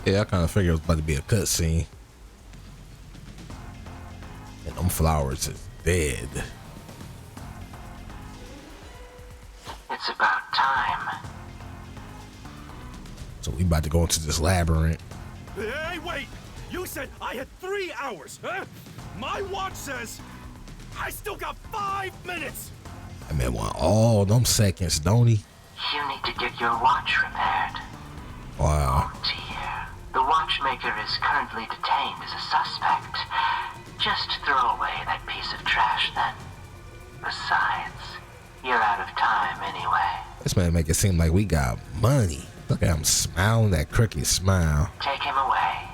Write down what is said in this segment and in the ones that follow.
Yeah, I kind of figured it was about to be a cutscene. And them flowers is dead. It's about time. So we about to go into this labyrinth. Hey, wait! You said I had 3 hours, huh? My watch says I still got 5 minutes! I mean, want all them seconds, don't he? You need to get your watch repaired. Wow. Oh dear. The watchmaker is currently detained as a suspect. Just throw away that piece of trash then. Besides, you're out of time anyway. This man make it seem like we got money. Look at him smiling that crooked smile. Take him away.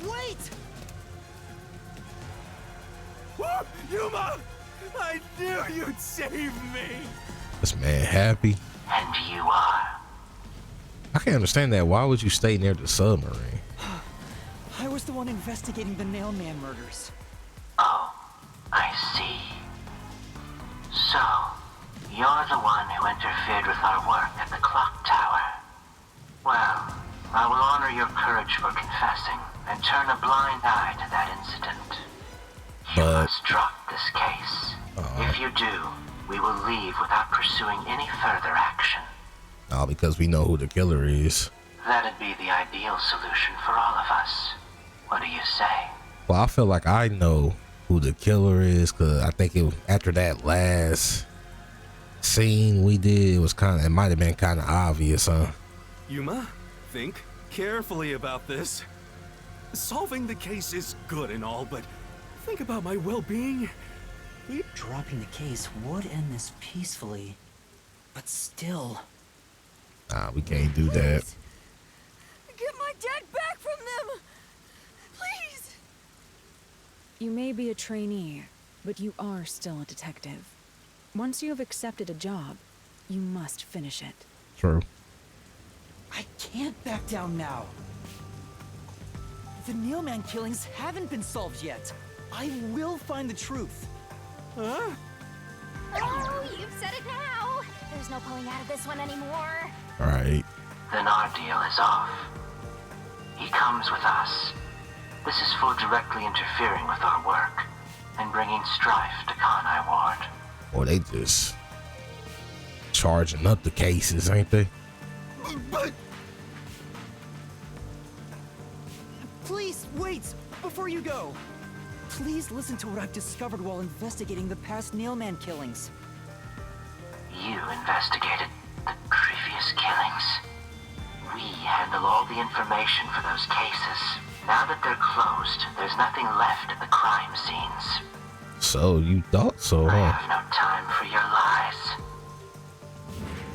Wait! Whoa, Yuma! I knew you'd save me! This man happy. And you are. I can't understand that. Why would you stay near the submarine? I was the one investigating the Nailman murders. Oh, I see. So, you're the one who interfered with our work at the clock tower. Well, I will honor your courage for confessing and turn a blind eye to that incident. You must drop this case. If you do, we will leave without pursuing any further action. All because we know who the killer is. That'd be the ideal solution for all of us. What do you say? Well, I feel like I know who the killer is, because I think after that last scene we did, it might have been kind of obvious, huh? Yuma, think carefully about this. Solving the case is good and all, but think about my well-being. Dropping the case would end this peacefully, but still. Nah, we can't do that. Get my dad back from them! Please! You may be a trainee, but you are still a detective. Once you have accepted a job, you must finish it. True. I can't back down now. The Nailman killings haven't been solved yet. I will find the truth. Huh? Oh, you've said it now! There's no pulling out of this one anymore. Alright. Then our deal is off. He comes with us. This is for directly interfering with our work and bringing strife to Kanai Ward. Or they just charging up the cases, ain't they? But Please, wait! Before you go! Please listen to what I've discovered while investigating the past Nailman killings. You investigated the previous killings. We handle all the information for those cases. Now that they're closed, there's nothing left at the crime scenes. So you thought so, I huh? have no time for your lies.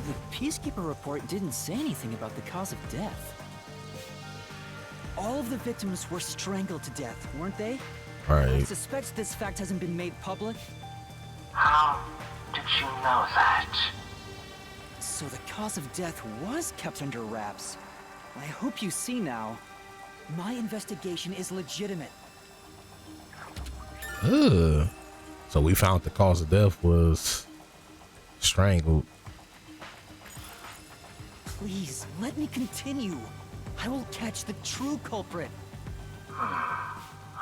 The Peacekeeper report didn't say anything about the cause of death. All of the victims were strangled to death, weren't they? I Right. suspect this fact hasn't been made public. How did you know that? So the cause of death was kept under wraps. I hope you see now. My investigation is legitimate. Ugh. So we found the cause of death was strangled. Please, let me continue. I will catch the true culprit.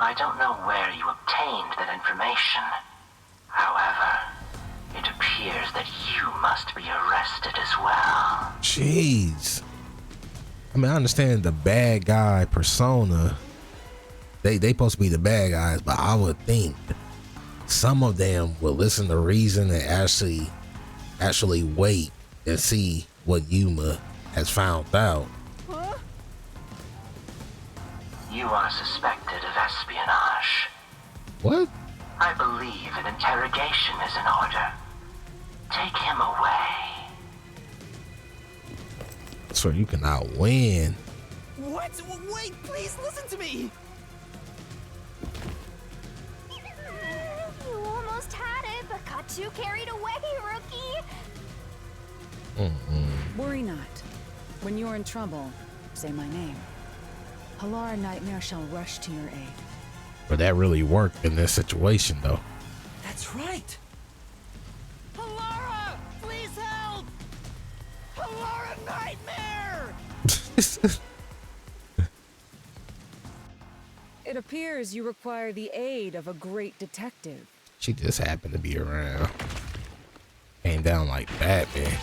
I don't know where you obtained that information. However, it appears that you must be arrested as well. Jeez. I mean, I understand the bad guy persona. They supposed to be the bad guys, but I would think some of them will listen to reason and actually wait and see what Yuma has found out. Huh? You are suspected of espionage. What? I believe an interrogation is in order. Take him away. So you cannot win. What? Wait, please listen to me! You almost had it, but got too carried away, rookie! Worry not. When you're in trouble, say my name. Halara Nightmare shall rush to your aid. But that really worked in this situation, though. That's right! Halara! Please help! Halara Nightmare! It appears you require the aid of a great detective. She just happened to be around. Came down like Batman.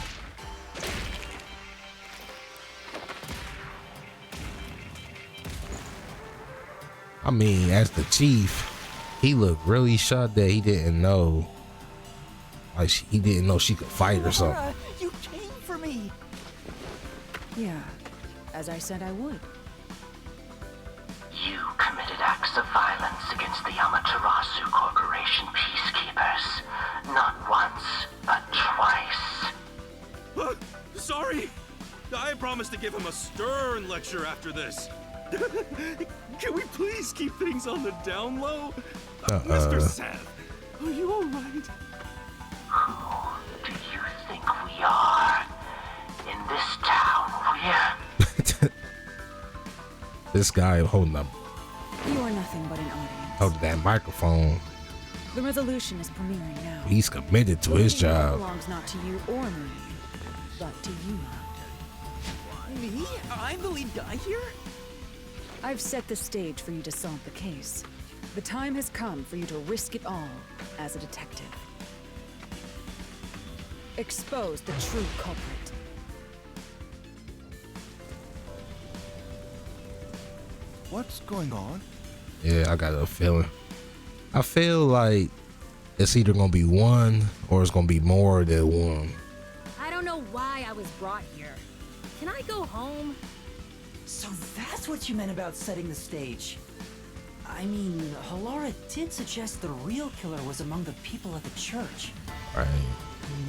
I mean, as the chief, he looked really shocked that he didn't know. Like, he didn't know she could fight or something. Laura, you came for me. Yeah, as I said I would. You committed acts of violence against the Amaterasu Corporation peacekeepers. Not once, but twice. Sorry! I promised to give him a stern lecture after this. Can we please keep things on the down low? Mr. Seth, are you alright? Who do you think we are? In this town, we're... This guy holding up, You are nothing but an audience. holding that microphone. The resolution is premiering now. He's committed to his What job. belongs not to you or me, but to Yuma. Me? I'm the lead guy here? I've set the stage for you to solve the case. The time has come for you to risk it all as a detective. Expose the true culprit. What's going on? Yeah, I got a feeling. I feel like it's either gonna be one or it's gonna be more than one. I don't know why I was brought here. Can I go home? So that's what you meant about setting the stage. I mean, Halara did suggest the real killer was among the people at the church. Right.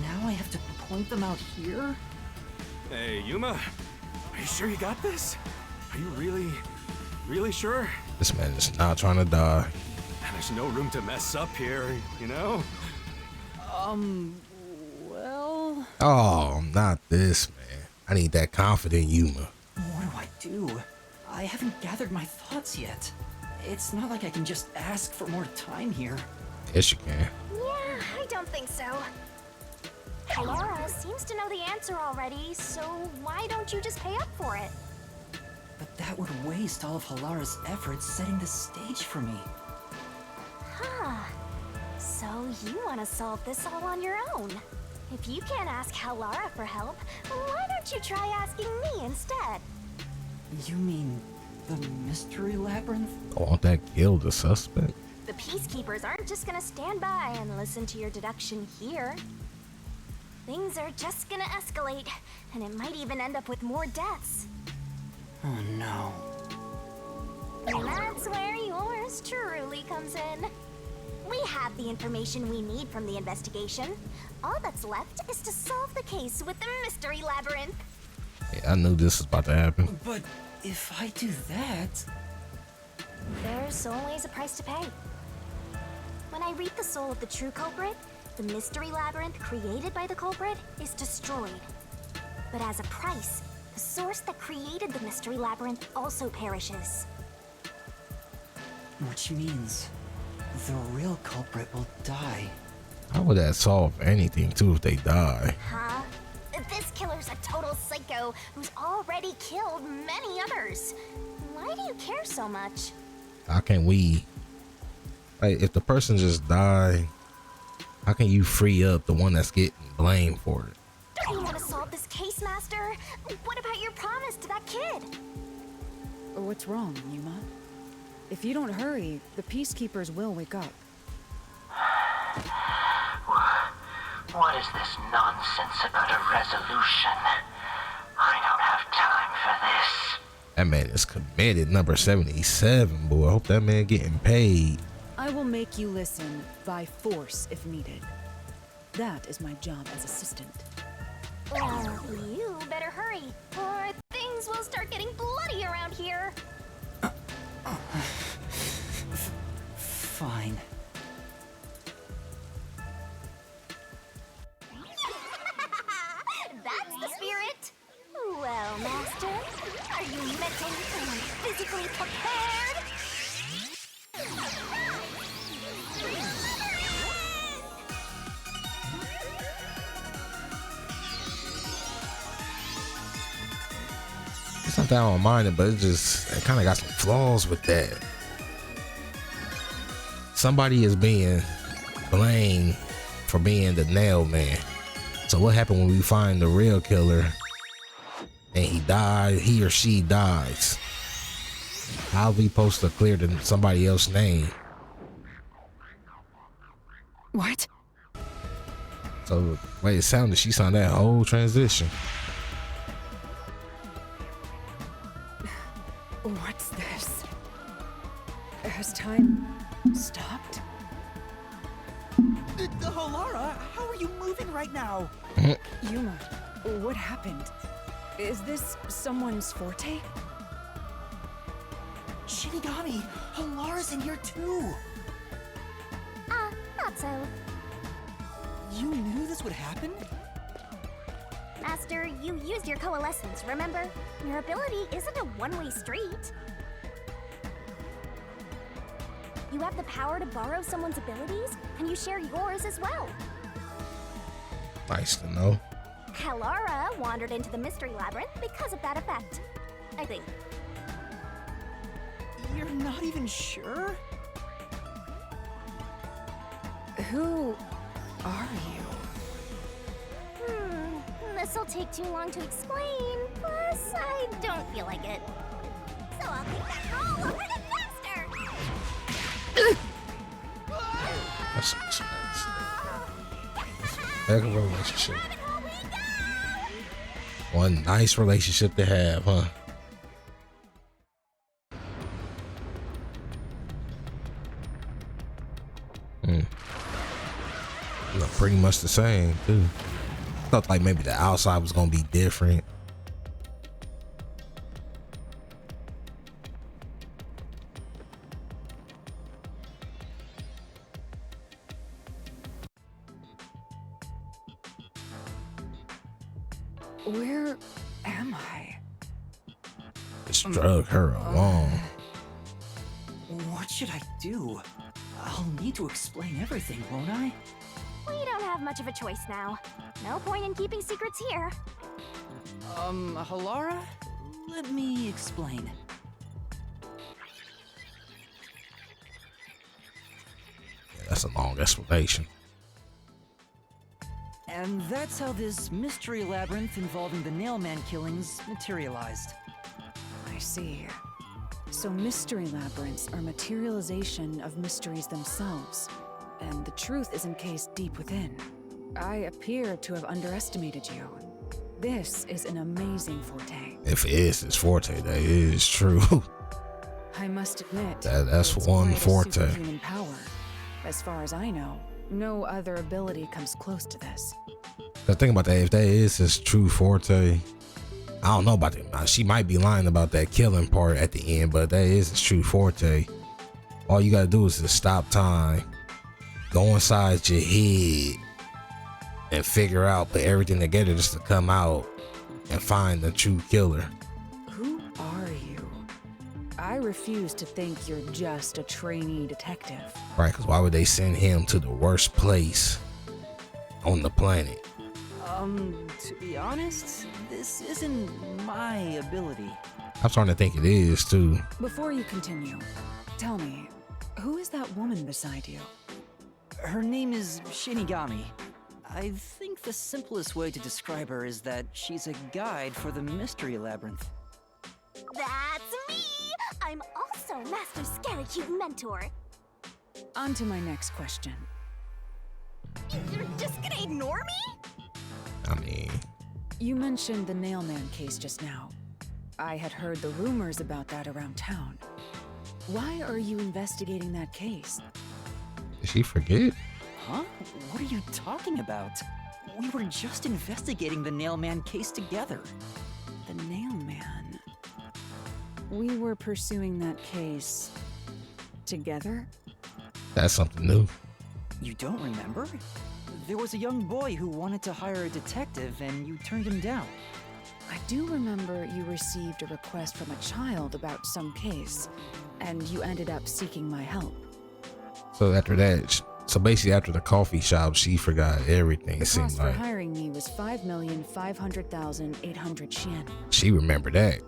Now I have to point them out here? Hey, Yuma, are you sure you got this? Are you really sure? This man is not trying to die. There's no room to mess up here, you know? Well... Oh, not this, man. I need that confident Yuma. What do I do? I haven't gathered my thoughts yet. It's not like I can just ask for more time here. Yes, you can. Yeah, I don't think so. Laura seems to know the answer already, so why don't you just pay up for it? But that would waste all of Halara's efforts setting the stage for me. Huh. So you want to solve this all on your own. If you can't ask Halara for help, why don't you try asking me instead? You mean the mystery labyrinth? Oh, won't that kill the suspect? The peacekeepers aren't just gonna stand by and listen to your deduction here. Things are just gonna escalate, and it might even end up with more deaths. Oh no. And that's where yours truly comes in. We have the information we need from the investigation. All that's left is to solve the case with the mystery labyrinth. Yeah, I knew this was about to happen. But if I do that... There's always a price to pay. When I read the soul of the true culprit, the mystery labyrinth created by the culprit is destroyed. But as a price, the source that created the mystery labyrinth also perishes. Which means the real culprit will die. How would that solve anything, too, if they die? Huh? This killer's a total psycho who's already killed many others. Why do you care so much? How can we... Like, if the person just died, how can you free up the one that's getting blamed for it? You want to solve this case, Master? What about your promise to that kid? What's wrong, Yuma? If you don't hurry, the peacekeepers will wake up. What is this nonsense about a resolution? I don't have time for this. That man is committed. Number 77, boy. I hope that man getting paid. I will make you listen by force if needed. That is my job as assistant. Well, you better hurry, or things will start getting bloody around here. Fine. That's the spirit. Well, Master, are you mentally and physically prepared? It's not that I don't mind it, but it kind of got some flaws with that. Somebody is being blamed for being the nail man. So what happened when we find the real killer and he or she dies? How are we supposed to clear somebody else's name? What? So wait, it sounded she saw that whole transition. What's this? Has time stopped? Halara, how are you moving right now? Yuma, what happened? Is this someone's forte? Shinigami, Halara's in here too. Not so. You knew this would happen? Master, you used your coalescence, remember? Your ability isn't a one-way street. You have the power to borrow someone's abilities, and you share yours as well. Nice to know. Halara wandered into the mystery labyrinth because of that effect, I think. You're not even sure? Who are you? This'll take too long to explain, plus I don't feel like it. So I'll take that roll over to faster! That's a heck of a relationship. One nice relationship to have, huh? Look pretty much the same too. Thought like maybe the outside was gonna be different. Where am I? This drug her along. What should I do? I'll need to explain everything, won't I? We don't have much of a choice now. No point in keeping secrets here. Halara? Let me explain. Yeah, that's a long explanation. And that's how this mystery labyrinth involving the Nailman killings materialized. I see. So mystery labyrinths are materialization of mysteries themselves, and the truth is encased deep within. I appear to have underestimated you. This is an amazing forte. If it is his forte, that is true. I must admit, that's it's one quite a forte. superhuman power. As far as I know, no other ability comes close to this. The thing about that, if that is his true forte, I don't know about that. She might be lying about that killing part at the end, but that is his true forte. All you gotta do is just stop time, go inside your head, and figure out, put everything together just to come out and find the true killer. Who are you? I refuse to think you're just a trainee detective. Right, because why would they send him to the worst place on the planet? To be honest, this isn't my ability. I'm starting to think it is too. Before you continue, tell me, who is that woman beside you? Her name is Shinigami. I think the simplest way to describe her is that she's a guide for the mystery labyrinth. That's me! I'm also Master Scaracute Mentor. On to my next question. You're just gonna ignore me? I mean, You mentioned the Nailman case just now. I had heard the rumors about that around town. Why are you investigating that case? did she forget? Huh? What are you talking about? We were just investigating the Nailman case together. The Nailman. We were pursuing that case together? That's something new. You don't remember? There was a young boy who wanted to hire a detective and you turned him down. I do remember you received a request from a child about some case, and you ended up seeking my help. So after that, so basically after the coffee shop, she forgot everything. The It seemed cost for like hiring me was 5,500,800 yen. she remembered that.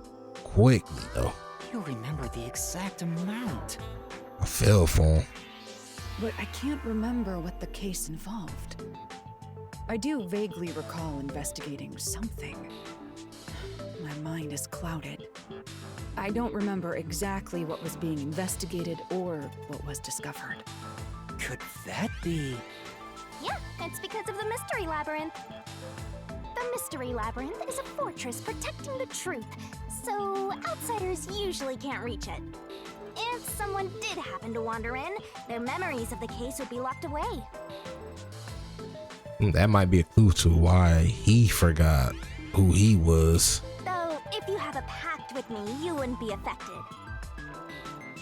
quickly though. You remember the exact amount. I fell for him. But I can't remember what the case involved. I do vaguely recall investigating something. My mind is clouded. I don't remember exactly what was being investigated or what was discovered. Could that be? Yeah, it's because of the Mystery Labyrinth. The Mystery Labyrinth is a fortress protecting the truth, so outsiders usually can't reach it. If someone did happen to wander in, their memories of the case would be locked away. That might be a clue to why he forgot who he was. Though, if you have a pact with me, you wouldn't be affected.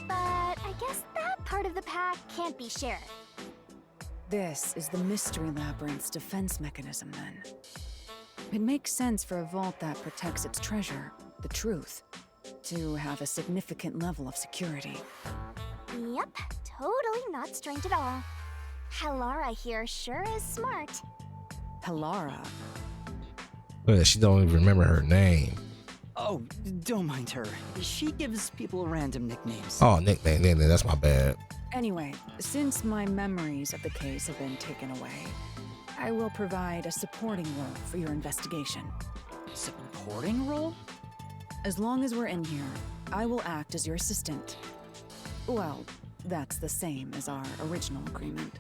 But I guess that part of the pact can't be shared. This is the Mystery Labyrinth's defense mechanism, then. It makes sense for a vault that protects its treasure, the truth, to have a significant level of security. Yep, totally not strange at all. Halara here sure is smart. Halara. But she don't even remember her name. Oh, don't mind her. She gives people random nicknames. Oh, nickname, that's my bad. Anyway, since my memories of the case have been taken away, I will provide a supporting role for your investigation. Supporting role? As long as we're in here, I will act as your assistant. Well, that's the same as our original agreement.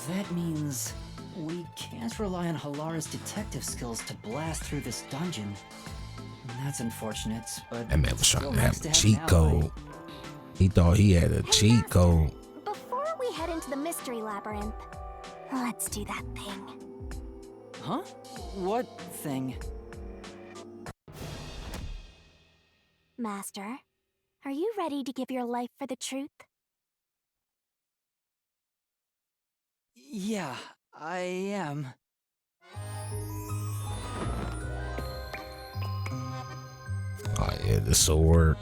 That means we can't rely on Halara's detective skills to blast through this dungeon. That's unfortunate, but That man was trying still to nice have a an cheat ally. code. He thought he had a cheat code. Before we head into the Mystery Labyrinth, let's do that thing. Huh? What thing? Master, are you ready to give your life for the truth? Yeah, I am. Oh yeah, the sword.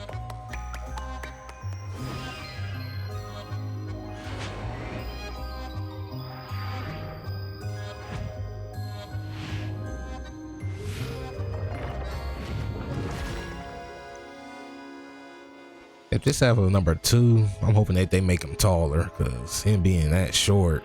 If this have a number 2, I'm hoping that they make him taller, cause him being that short.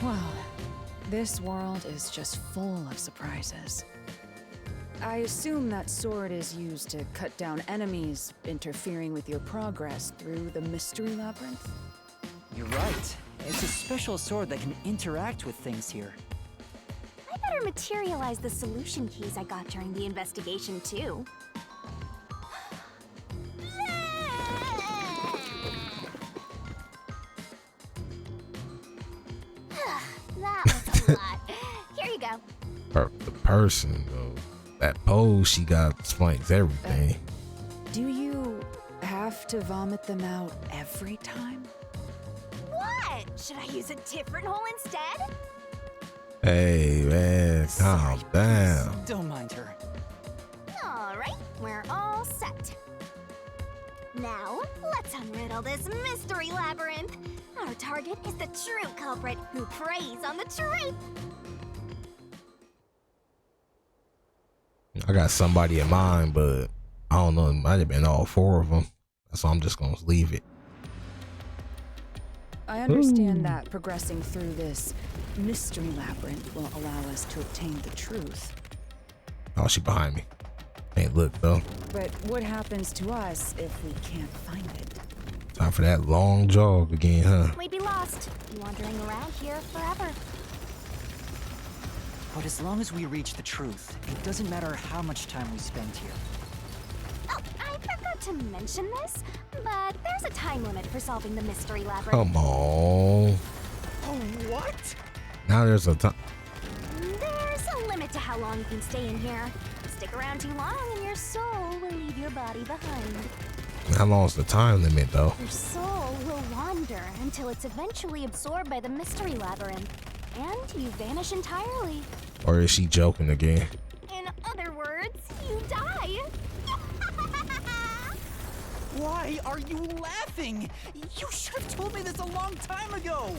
Well, this world is just full of surprises. I assume that sword is used to cut down enemies interfering with your progress through the Mystery Labyrinth. You're right. It's a special sword that can interact with things here. I better materialize the solution keys I got during the investigation, too. That was a lot. Here you go. The person though, that pose she got explains everything. Do you have to vomit them out every time? What? Should I use a different hole instead? Hey man, calm down. Don't mind her. Alright, we're all set. Now, let's unriddle this mystery labyrinth. Our target is the true culprit who preys on the truth. I got somebody in mind, but I don't know. It might have been all 4 of them. So I'm just gonna leave it. I understand that progressing through this mystery labyrinth will allow us to obtain the truth. Oh, she behind me. Ain't look though. But what happens to us if we can't find it? Time for that long jog again, huh? We'd be lost, wandering around here forever. But as long as we reach the truth, it doesn't matter how much time we spend here. Oh, I forgot to mention this, but there's a time limit for solving the mystery labyrinth. Come on. Oh, what? Now there's a time. There's a limit to how long you can stay in here. Stick around too long and your soul will leave your body behind. How long is the time limit though? Your soul will wander until it's eventually absorbed by the mystery labyrinth, and you vanish entirely. Or is she joking again? In other words, are you laughing? You should have told me this a long time ago.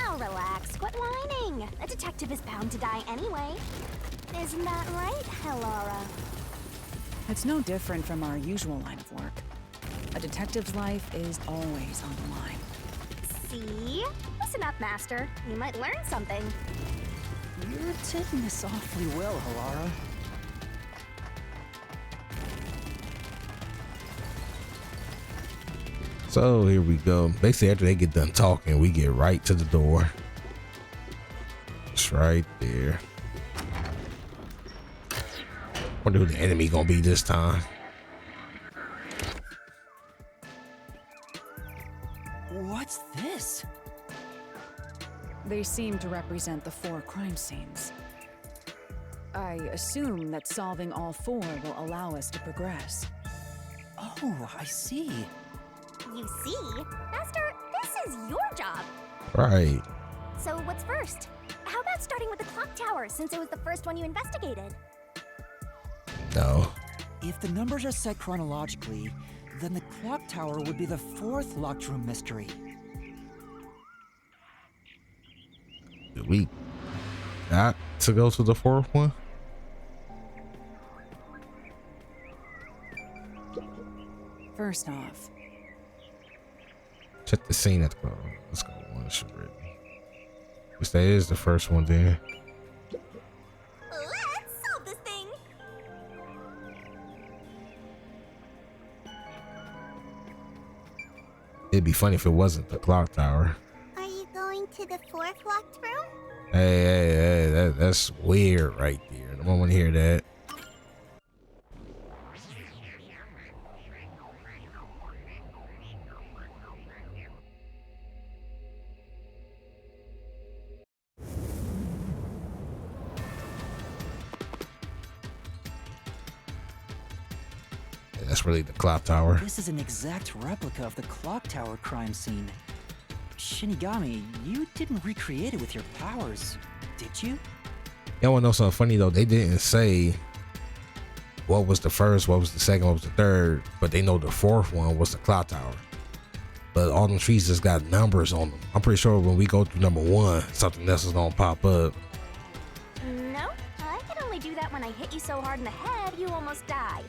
Oh, relax. Quit whining. A detective is bound to die anyway. Isn't that right, Helora? It's no different from our usual line of work. A detective's life is always on the line. See? Listen up, Master. You might learn something. You're taking this awfully well, Halara. So here we go. Basically, after they get done talking, we get right to the door. It's right there. Wonder who the enemy gonna be this time. What's this? They seem to represent the 4 crime scenes. I assume that solving all 4 will allow us to progress. Oh, I see. You see? Master, this is your job. Right. So what's first? How about starting with the clock tower, since it was the first one you investigated? No. If the numbers are set chronologically, then the clock tower would be the 4th locked room mystery. Did we got to go to the 4th one? First off, Check the scene at the club. Let's go. One should read. Guess that is the first one then. Let's solve this thing. It'd be funny if it wasn't the clock tower. Are you going to the 4th locked room? Hey, that's weird right there. I don't want to hear that. That's really the clock tower. This is an exact replica of the clock tower crime scene. Shinigami, you didn't recreate it with your powers, did you? Y'all wanna know something funny though? They didn't say what was the first, what was the second, what was the third, but they know the 4th one was the clock tower. But all them trees just got numbers on them. I'm pretty sure when we go through number 1, something else is gonna pop up. No, I can only do that when I hit you so hard in the head you almost die.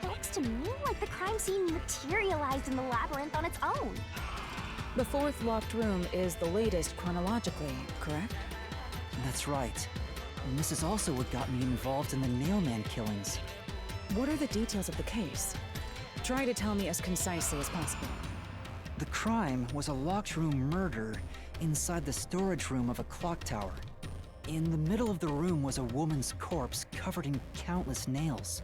It looks to me like the crime scene materialized in the labyrinth on its own. the 4th locked room is the latest chronologically, correct? That's right. And this is also what got me involved in the Nailman killings. What are the details of the case? Try to tell me as concisely as possible. The crime was a locked room murder inside the storage room of a clock tower. In the middle of the room was a woman's corpse covered in countless nails.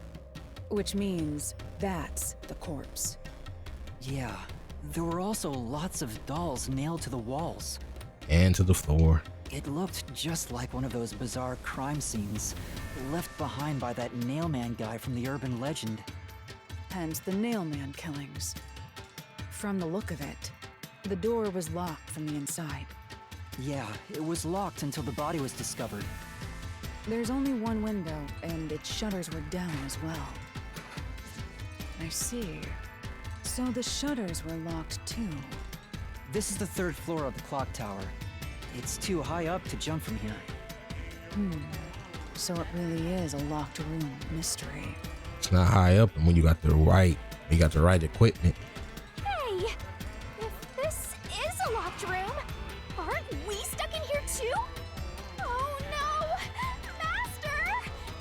Which means that's the corpse. Yeah, there were also lots of dolls nailed to the walls. And to the floor. It looked just like one of those bizarre crime scenes left behind by that Nailman guy from the urban legend. Hence the Nailman killings. From the look of it, the door was locked from the inside. Yeah, it was locked until the body was discovered. There's only one window, and its shutters were down as well. I see. So the shutters were locked too. This is the 3rd floor of the clock tower. It's too high up to jump from here. So it really is a locked room mystery. It's not high up, and when you got the right equipment. Hey, if this is a locked room, aren't we stuck in here too? Oh no! Master!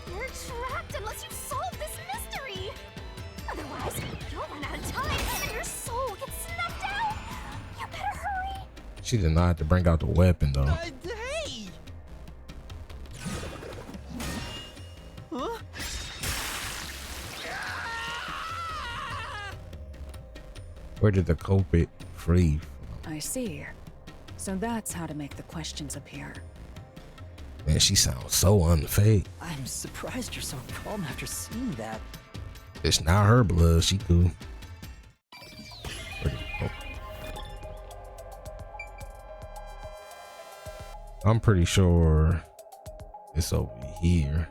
You're trapped unless you solve this mystery! Otherwise, you'll run out of time and your soul gets snuffed out! You better hurry! She did not have to bring out the weapon though. Hey! Huh? Where did the culprit flee from? I see. So that's how to make the questions appear. Man, she sounds so unfake. I'm surprised you're so calm after seeing that. It's not her blood. She cool. I'm pretty sure it's over here.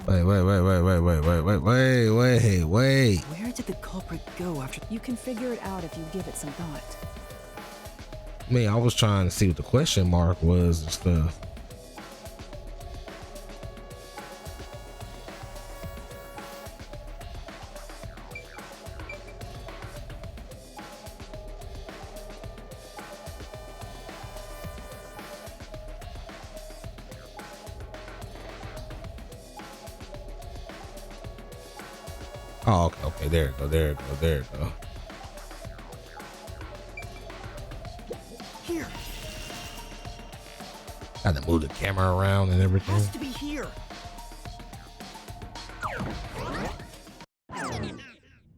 Wait. Where did the culprit go after? You can figure it out if you give it some thought. I mean, I was trying to see what the question mark was and stuff. Oh, okay, there it go. Here. Had to move the camera around and everything. Has to be here.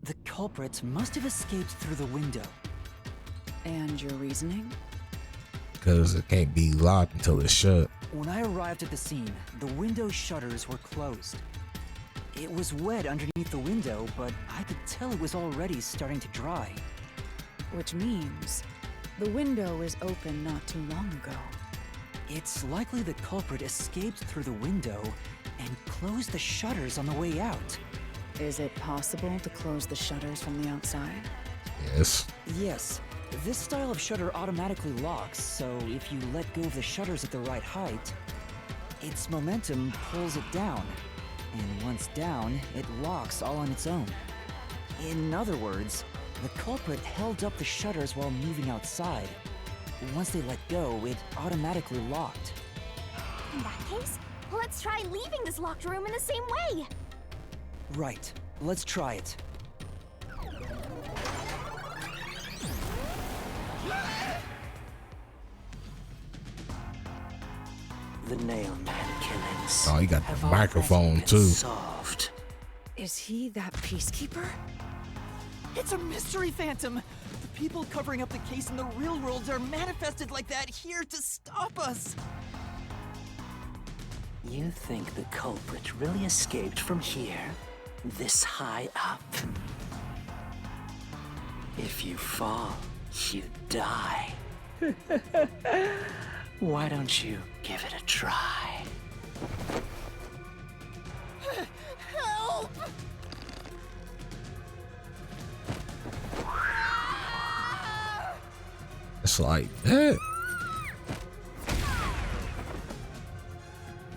The culprit must have escaped through the window. And your reasoning? Because it can't be locked until it's shut. When I arrived at the scene, the window shutters were closed. It was wet underneath the window, but I could tell it was already starting to dry. Which means the window is open not too long ago. It's likely the culprit escaped through the window and closed the shutters on the way out. Is it possible to close the shutters from the outside? Yes. Yes, this style of shutter automatically locks, so if you let go of the shutters at the right height, its momentum pulls it down. And once down, it locks all on its own. In other words, the culprit held up the shutters while moving outside. Once they let go, it automatically locked. In that case, let's try leaving this locked room in the same way. Right, let's try it. The nailman killings. Oh, you got the have already microphone, been too. Solved. Is he that peacekeeper? It's a mystery phantom! The people covering up the case in the real world are manifested like that here to stop us! You think the culprit really escaped from here? This high up? If you fall, you die. Why don't you give it a try? Help! It's like that.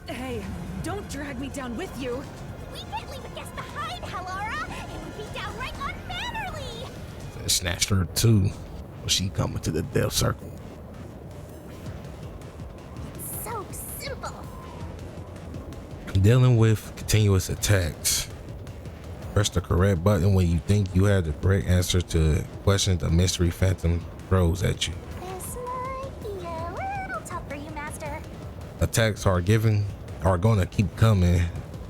Hey, don't drag me down with you. We can't leave a guest behind, Hallara. It would be downright unmannerly. They snatched her too. Well, she coming to the death circle. It's so simple. Dealing with continuous attacks. Press the correct button when you think you have the correct answer to questions the mystery phantom throws at you. This might be a little tough for you, Master. Attacks are gonna keep coming,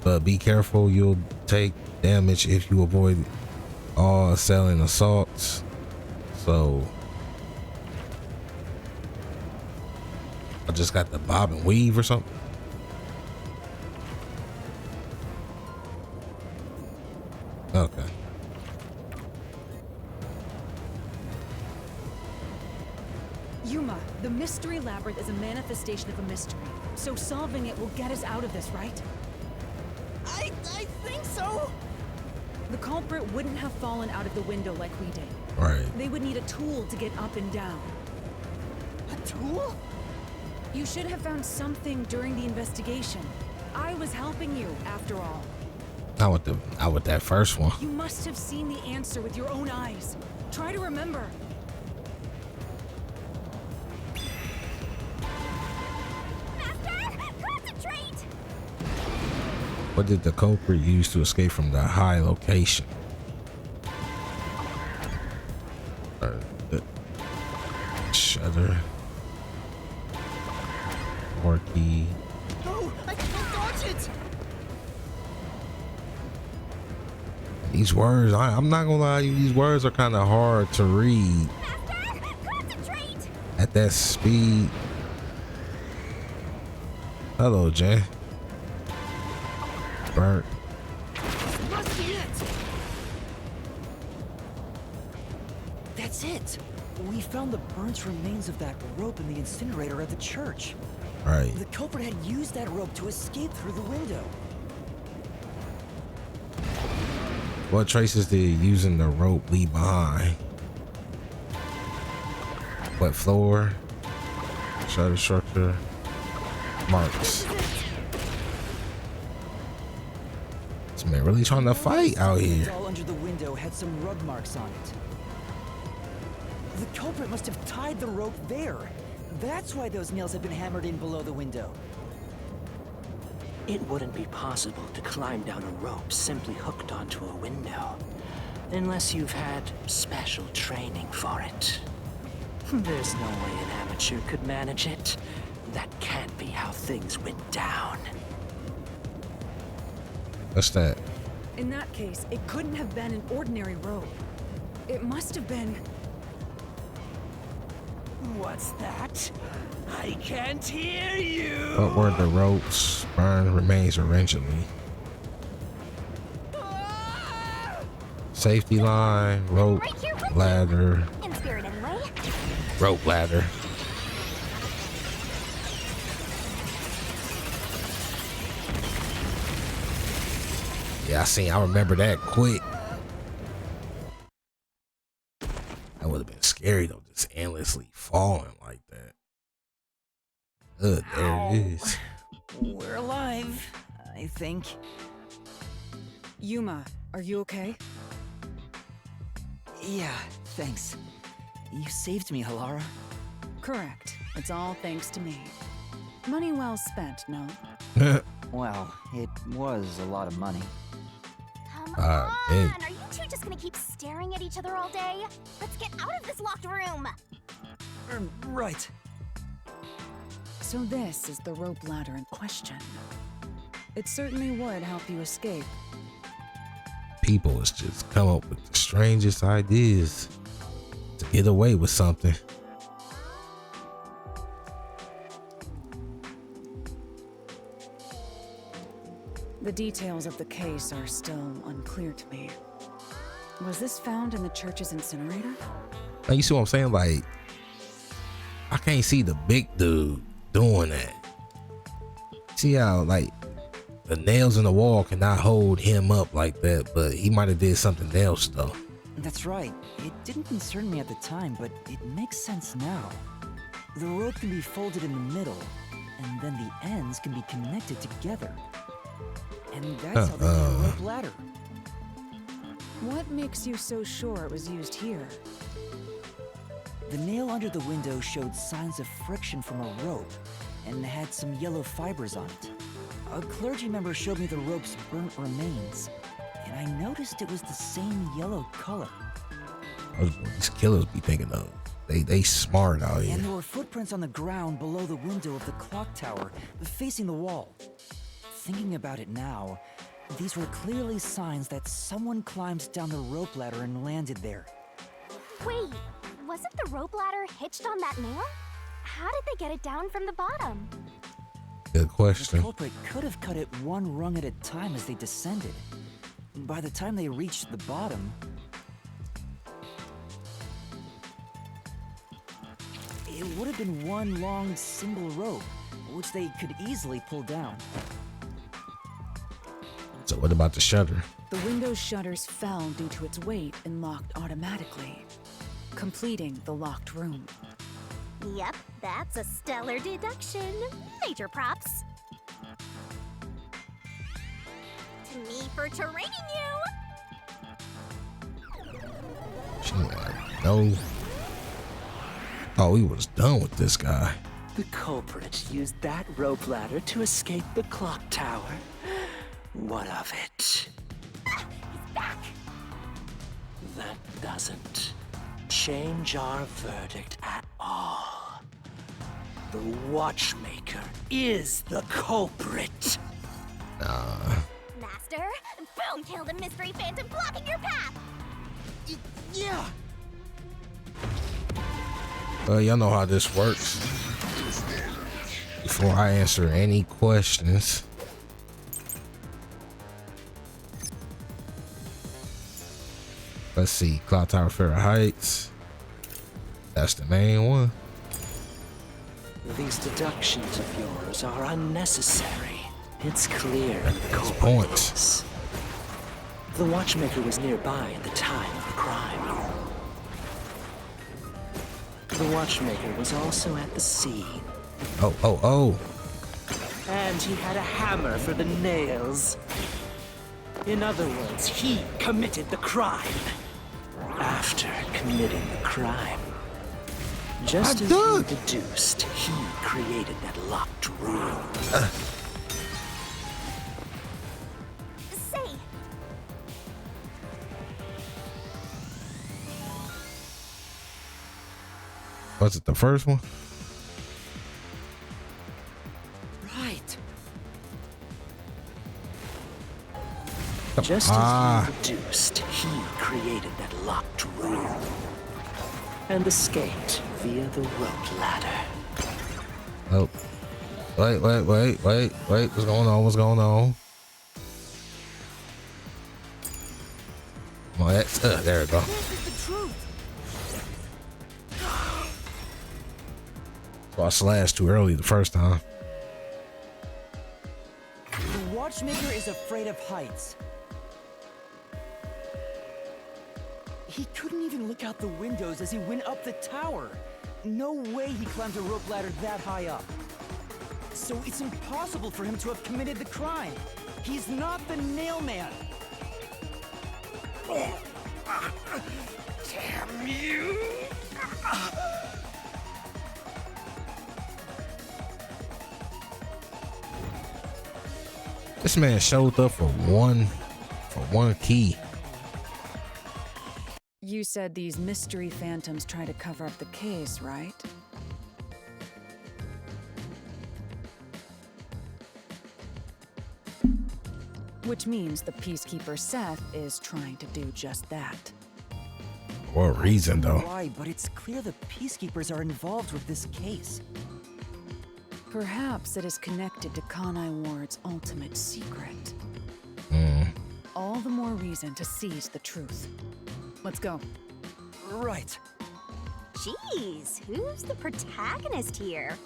but be careful. You'll take damage if you avoid all assailing assaults. So I just got the bob and weave or something. Okay. Yuma, the mystery labyrinth is a manifestation of a mystery. So solving it will get us out of this, right? I think so! The culprit wouldn't have fallen out of the window like we did. Right. They would need a tool to get up and down. A tool? You should have found something during the investigation. I was helping you, after all. Not with that first one. You must have seen the answer with your own eyes. Try to remember. Master, concentrate! What did the culprit use to escape from the high location? Shutter. Or key. No, I can't dodge it! These words, I'm not gonna lie to you, these words are kind of hard to read Master, concentrate! at that speed. Hello, Jen. Bert. This must be it! That's it! We found the burnt remains of that rope in the incinerator at the church. Right. The culprit had used that rope to escape through the window. What traces did using the rope leave behind? Wet floor, shutter structure, marks. This man really trying to fight out here. All under the window had some rug marks on it. The culprit must have tied the rope there. That's why those nails have been hammered in below the window. It wouldn't be possible to climb down a rope simply hooked onto a window, unless you've had special training for it. There's no way an amateur could manage it. That can't be how things went down. What's that? In that case, it couldn't have been an ordinary rope. It must have been... What's that? I can't hear you! What were the ropes? Burn remains originally. Safety line, rope, Right here with you. ladder, In spirit, anyway. rope ladder. Yeah, I remember that quick. That would have been scary though, just endlessly falling like that. There it is. We're alive, I think. Yuma, are you okay? Yeah, thanks. You saved me, Halara. Correct. It's all thanks to me. Money well spent, no? Well, it was a lot of money. Come Hey. on! Are you two just gonna keep staring at each other all day? Let's get out of this locked room! Right. So this is the rope ladder in question. It certainly would help you escape. People has just come up with the strangest ideas to get away with something. The details of the case are still unclear to me. Was this found in the church's incinerator? Like, you see what I'm saying? Like, I can't see the big dude doing that. See how, like, the nails in the wall cannot hold him up like that, but he might have did something else though. That's right. It didn't concern me at the time, but it makes sense now. The rope can be folded in the middle, and then the ends can be connected together. And that's how they made a rope ladder. What makes you so sure it was used here? The nail under the window showed signs of friction from a rope, and had some yellow fibers on it. A clergy member showed me the rope's burnt remains, and I noticed it was the same yellow color. That's what these killers be thinking of. They smart out here. And there were footprints on the ground below the window of the clock tower, facing the wall. Thinking about it now, these were clearly signs that someone climbed down the rope ladder and landed there. Wait, wasn't the rope ladder hitched on that nail? How did they get it down from the bottom? Good The question. culprit could have cut it one rung at a time as they descended. By the time they reached the bottom, it would have been one long single rope, which they could easily pull down. So what about the shutter? The window's shutters fell due to its weight and locked automatically, completing the locked room. Yep, that's a stellar deduction. Major props. To me for training you! She like, no. Oh, we was done with this guy. The culprit used that rope ladder to escape the clock tower. What of it? He's back! That doesn't change our verdict at all. The watchmaker is the culprit. Master, boom, kill the mystery phantom blocking your path! Yeah! Y'all know how this works. Before I answer any questions, let's see. Clock Tower Fair Heights. That's the main one. These deductions of yours are unnecessary. It's clear That's the culprit points. is. The watchmaker was nearby at the time of the crime. The watchmaker was also at the scene. Oh. And he had a hammer for the nails. In other words, he committed the crime. After committing the crime, just as you deduced, he created that locked room. Say, Was it the first one? Right. Just as you deduced, he created that locked room and escaped via the rope ladder. Oh. Wait. What's going on? Oh, there we go. this is the truth. So I slashed too early the first time. The watchmaker is afraid of heights. He couldn't even look out the windows as he went up the tower. No way he climbed a rope ladder that high up. So it's impossible for him to have committed the crime. He's not the nail man. Damn you! This man showed up for one key. You said these mystery phantoms try to cover up the case, right? Which means the Peacekeeper Seth is trying to do just that. For what reason, though? Why, but it's clear the Peacekeepers are involved with this case. Perhaps it is connected to Kanai Ward's ultimate secret. All the more reason to seize the truth. Let's go. Right. Jeez, who's the protagonist here?